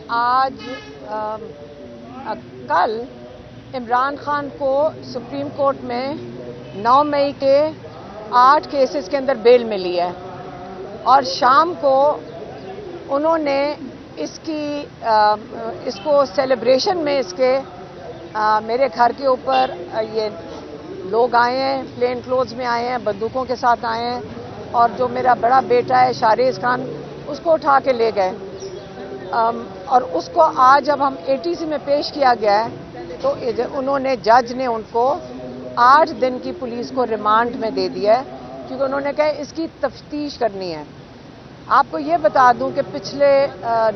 آج کل عمران خان کو سپریم کورٹ میں 9 مئی کے 8 کیسز کے اندر بیل ملی ہے اور شام کو انہوں نے اس کو سیلیبریشن میں میرے گھر کے اوپر یہ لوگ آئے ہیں، پلین کلوتھز میں آئے ہیں، بندوقوں کے ساتھ آئے ہیں اور جو میرا بڑا بیٹا ہے شاریز خان اس کو اٹھا کے لے گئے اور اس کو آج جب ہم ATC میں پیش کیا گیا ہے تو جج نے ان کو 8 دن کی پولیس کو ریمانڈ میں دے دیا ہے کیونکہ انہوں نے کہا اس کی تفتیش کرنی ہے۔ آپ کو یہ بتا دوں کہ پچھلے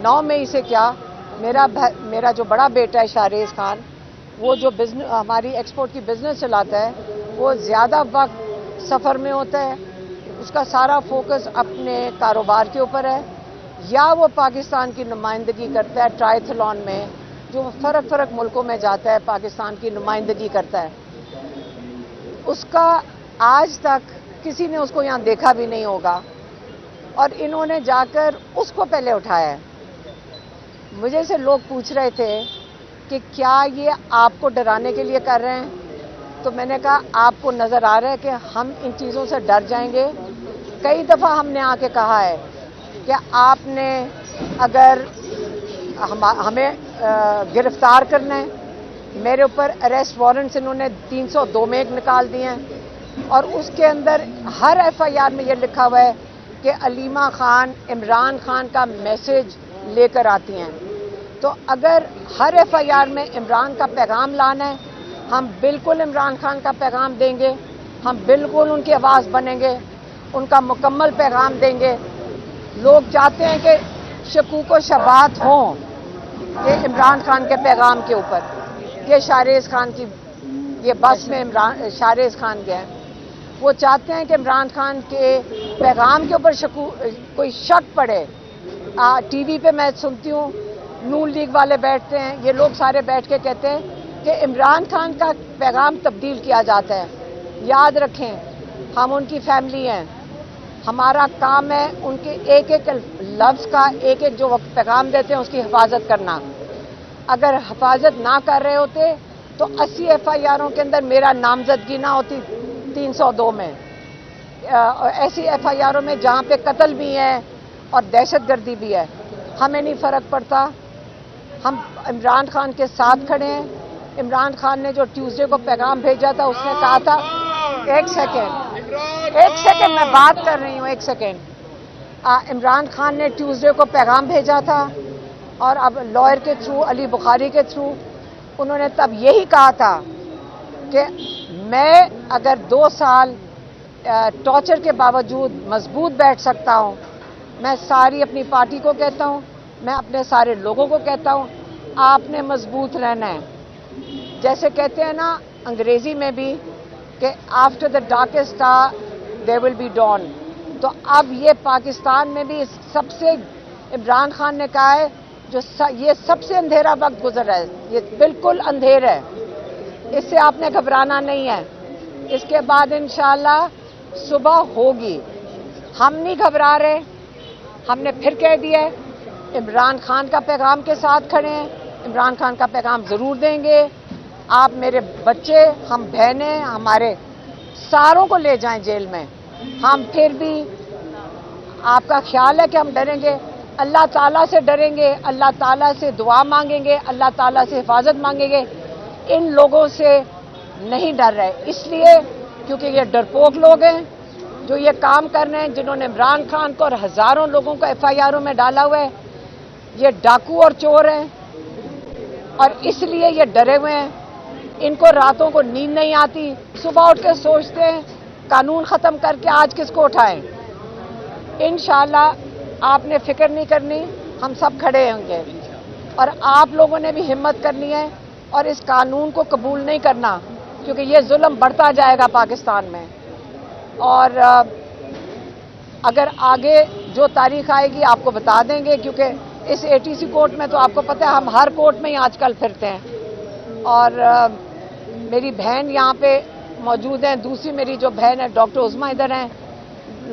9 مئی سے کیا میرا جو بڑا بیٹا ہے شاریز خان، وہ جو ہماری ایکسپورٹ کی بزنس چلاتا ہے، وہ زیادہ وقت سفر میں ہوتا ہے، اس کا سارا فوکس اپنے کاروبار کے اوپر ہے، یا وہ پاکستان کی نمائندگی کرتا ہے ٹرائتھلون میں، جو فرق ملکوں میں جاتا ہے، پاکستان کی نمائندگی کرتا ہے۔ اس کا آج تک کسی نے اس کو یہاں دیکھا بھی نہیں ہوگا اور انہوں نے جا کر اس کو پہلے اٹھایا ہے۔ مجھے سے لوگ پوچھ رہے تھے کہ کیا یہ آپ کو ڈرانے کے لیے کر رہے ہیں، تو میں نے کہا آپ کو نظر آ رہا ہے کہ ہم ان چیزوں سے ڈر جائیں گے؟ کئی دفعہ ہم نے آ کے کہا ہے کہ آپ نے اگر ہمیں گرفتار کرنا ہے، میرے اوپر اریسٹ وارنٹس انہوں نے 302 میں نکال دیے ہیں اور اس کے اندر ہر FIR میں یہ لکھا ہوا ہے کہ علیمہ خان عمران خان کا میسج لے کر آتی ہیں۔ تو اگر ہر FIR میں عمران کا پیغام لانا ہے، ہم بالکل عمران خان کا پیغام دیں گے، ہم بالکل ان کی آواز بنیں گے، ان کا مکمل پیغام دیں گے۔ لوگ چاہتے ہیں کہ شکوک و شبہات ہوں یہ عمران خان کے پیغام کے اوپر، یہ شاریز خان کی یہ بس میں شاریز خان گیا ہے، وہ چاہتے ہیں کہ عمران خان کے پیغام کے اوپر کوئی شک پڑے۔ ٹی وی پہ میں سنتی ہوں نون لیگ والے بیٹھتے ہیں، یہ لوگ سارے بیٹھ کے کہتے ہیں کہ عمران خان کا پیغام تبدیل کیا جاتا ہے۔ یاد رکھیں ہم ان کی فیملی ہیں، ہمارا کام ہے ان کے ایک ایک لفظ کا، ایک ایک جو پیغام دیتے ہیں اس کی حفاظت کرنا۔ اگر حفاظت نہ کر رہے ہوتے تو 80 FIRوں کے اندر میرا نامزدگی نہ ہوتی 302 میں، ایسی FIRوں میں جہاں پہ قتل بھی ہے اور دہشت گردی بھی ہے۔ ہمیں نہیں فرق پڑتا، ہم عمران خان کے ساتھ کھڑے ہیں۔ عمران خان نے جو ٹیوزڈے کو پیغام بھیجا تھا اس نے کہا تھا، ایک سیکنڈ میں بات کر رہی ہوں، ایک سیکنڈ۔ عمران خان نے ٹیوزڈے کو پیغام بھیجا تھا اور اب لائر کے تھرو، علی بخاری کے تھرو انہوں نے تب یہی کہا تھا کہ میں اگر 2 سال ٹارچر کے باوجود مضبوط بیٹھ سکتا ہوں، میں ساری اپنی پارٹی کو کہتا ہوں، میں اپنے سارے لوگوں کو کہتا ہوں آپ نے مضبوط رہنا ہے۔ جیسے کہتے ہیں نا انگریزی میں بھی کہ after the darkest there will be dawn, تو اب یہ پاکستان میں بھی سب سے عمران خان نے کہا ہے یہ سب سے اندھیرا وقت گزر رہا ہے، یہ بالکل اندھیر ہے، اس سے آپ نے گھبرانا نہیں ہے، اس کے بعد انشاءاللہ صبح ہوگی۔ ہم نہیں گھبرا رہے، ہم نے پھر کہہ دیا ہے عمران خان کا پیغام کے ساتھ کھڑے ہیں، عمران خان کا پیغام ضرور دیں گے۔ آپ میرے بچے، ہم بہنیں، ہمارے ساروں کو لے جائیں جیل میں، ہم پھر بھی آپ کا خیال ہے کہ ہم ڈریں گے؟ اللہ تعالیٰ سے ڈریں گے، اللہ تعالیٰ سے دعا مانگیں گے، اللہ تعالیٰ سے حفاظت مانگیں گے۔ ان لوگوں سے نہیں ڈر رہے، اس لیے کیونکہ یہ ڈرپوک لوگ ہیں جو یہ کام کر رہے ہیں، جنہوں نے عمران خان کو اور ہزاروں لوگوں کو FIRوں میں ڈالا ہوا ہے۔ یہ ڈاکو اور چور ہیں اور اس لیے یہ ڈرے ہوئے ہیں، ان کو راتوں کو نیند نہیں آتی، صبح اٹھ کے سوچتے ہیں قانون ختم کر کے آج کس کو اٹھائیں۔ انشاءاللہ آپ نے فکر نہیں کرنی، ہم سب کھڑے ہوں گے اور آپ لوگوں نے بھی ہمت کرنی ہے اور اس قانون کو قبول نہیں کرنا کیونکہ یہ ظلم بڑھتا جائے گا پاکستان میں۔ اور اگر آگے جو تاریخ آئے گی آپ کو بتا دیں گے، کیونکہ اس ATC کورٹ میں تو آپ کو پتہ ہے ہم ہر کورٹ میں ہی آج کل پھرتے ہیں۔ اور میری بہن یہاں پہ موجود ہیں، دوسری میری جو بہن ہے ڈاکٹر عظمیٰ ادھر ہیں،